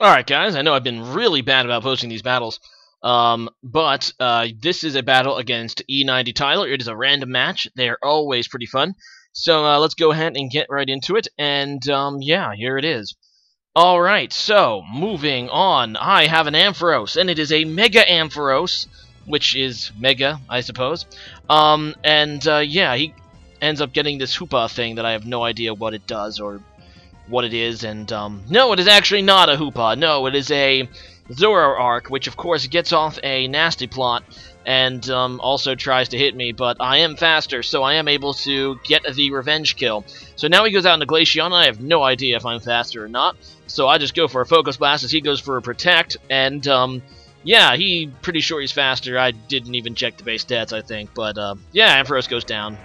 Alright guys, I know I've been really bad about posting these battles, but this is a battle against E90Tyler. It is a random match. They're always pretty fun. So let's go ahead and get right into it, and yeah, here it is. Alright, so, moving on, I have an Ampharos, and it is a Mega Ampharos, which is Mega, I suppose. Yeah, he ends up getting this Hoopa thing that I have no idea what it does, or what it is, and no, it is actually not a Hoopa. No, it is a Zoroark, which of course gets off a nasty plot and also tries to hit me, but I am faster, so I am able to get the revenge kill. So now he goes out into Glaceon. I have no idea if I'm faster or not, so I just go for a Focus Blast as he goes for a Protect, and yeah, pretty sure he's faster. I didn't even check the base stats, I think, but yeah, Ampharos goes down.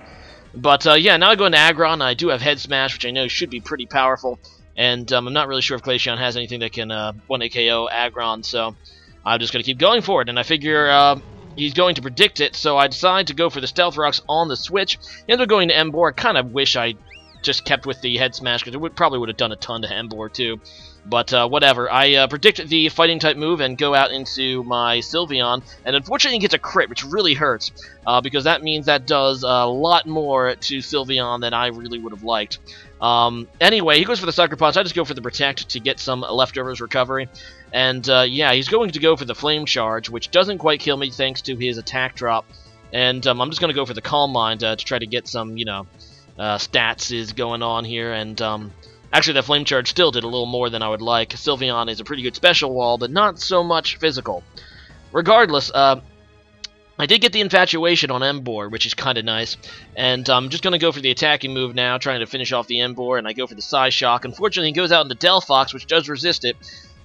But yeah, now I go into Aggron. I do have Head Smash, which I know should be pretty powerful, and I'm not really sure if Glaceon has anything that can 1-hit KO Aggron, so I'm just going to keep going for it, and I figure he's going to predict it, so I decide to go for the Stealth Rocks on the switch. Ends up going to Emboar. I kind of wish I just kept with the Head Smash, because it probably would have done a ton to Emboar too. But whatever, I predict the Fighting-type move and go out into my Sylveon, and unfortunately he gets a crit, which really hurts, because that means that does a lot more to Sylveon than I really would have liked. Anyway, he goes for the Sucker Punch. I just go for the Protect to get some leftovers recovery, and yeah, he's going to go for the Flame Charge, which doesn't quite kill me thanks to his attack drop, and I'm just going to go for the Calm Mind to try to get some, you know, stats is going on here, and actually, that Flame Charge still did a little more than I would like. Sylveon is a pretty good special wall, but not so much physical. Regardless, I did get the Infatuation on Emboar, which is kind of nice. And I'm just going to go for the attacking move now, trying to finish off the Emboar, and I go for the Psyshock. Unfortunately, he goes out into Delphox, which does resist it.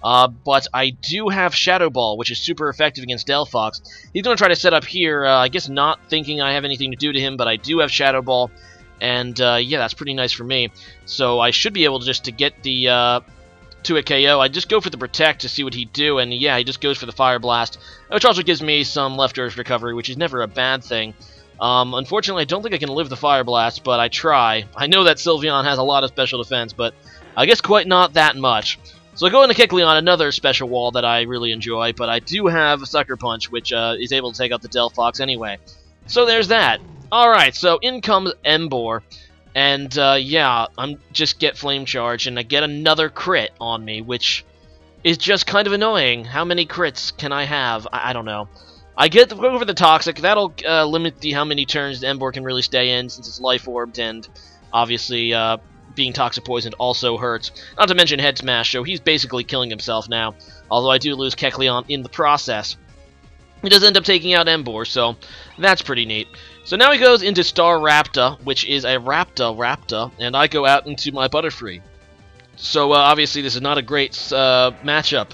But I do have Shadow Ball, which is super effective against Delphox. He's going to try to set up here, I guess not thinking I have anything to do to him, but I do have Shadow Ball. And yeah, that's pretty nice for me. So I should be able to just to get the 2-hit KO. I just go for the Protect to see what he'd do, and yeah, he just goes for the Fire Blast, which also gives me some leftovers recovery, which is never a bad thing. Unfortunately, I don't think I can live the Fire Blast, but I try. I know that Sylveon has a lot of special defense, but I guess quite not that much. So I go into Kecleon, another special wall that I really enjoy, but I do have a Sucker Punch, which is able to take out the Delphox anyway. So there's that. Alright, so in comes Emboar, and yeah, I'm just get Flame Charge, and I get another crit on me, which is just kind of annoying. How many crits can I have? I don't know. I go for the Toxic. That'll limit how many turns Emboar can really stay in, since it's life-orbed, and obviously being Toxic Poisoned also hurts. Not to mention Head Smash, so he's basically killing himself now, although I do lose Kecleon in the process. He does end up taking out Emboar, so that's pretty neat. So now he goes into Staraptor, which is a Raptor, and I go out into my Butterfree. So obviously this is not a great matchup.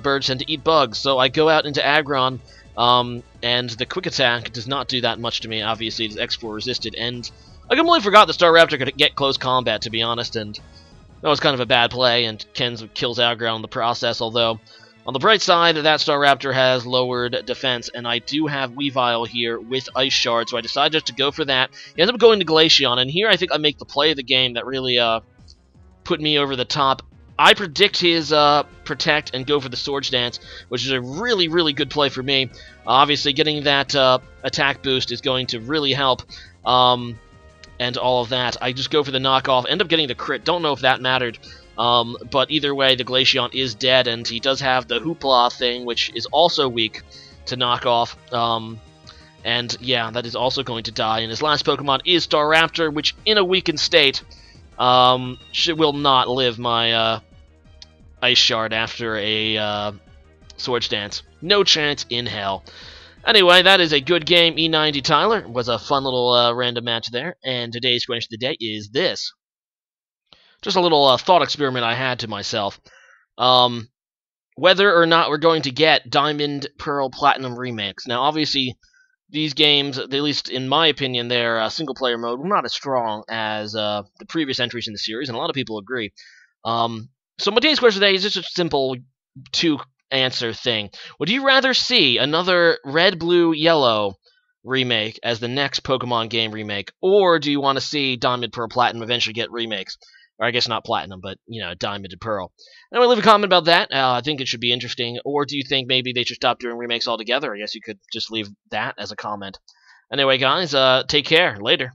Birds tend to eat bugs, so I go out into Aggron, and the Quick Attack does not do that much to me. Obviously it is X4 resisted, and I completely forgot the Staraptor could get close combat, to be honest, and that was kind of a bad play, and Ken kills Aggron in the process, although on the bright side, that Staraptor has lowered defense, and I do have Weavile here with Ice Shard, so I decide just to go for that. He ends up going to Glaceon, and here I think I make the play of the game that really put me over the top. I predict his Protect and go for the Swords Dance, which is a really, really good play for me. Obviously, getting that attack boost is going to really help, and all of that. I just go for the knockoff, end up getting the crit. Don't know if that mattered. But either way, the Glaceon is dead, and he does have the Hoopla thing, which is also weak to knock off. And yeah, that is also going to die. And his last Pokemon is Staraptor, which in a weakened state will not live my Ice Shard after a Swords Dance. No chance in hell. Anyway, that is a good game. E90Tyler was a fun little random match there, and today's question of the day is this. Just a little thought experiment I had to myself. Whether or not we're going to get Diamond, Pearl, Platinum remakes. Now, obviously, these games, at least in my opinion, their single-player mode were not as strong as the previous entries in the series, and a lot of people agree. So my today's question today is just a simple two-answer thing. Would you rather see another Red, Blue, Yellow remake as the next Pokemon game remake, or do you want to see Diamond, Pearl, Platinum eventually get remakes? Or I guess not platinum, but, diamond and pearl. Anyway, leave a comment about that. I think it should be interesting. Or do you think maybe they should stop doing remakes altogether? I guess you could just leave that as a comment. Anyway, guys, take care. Later.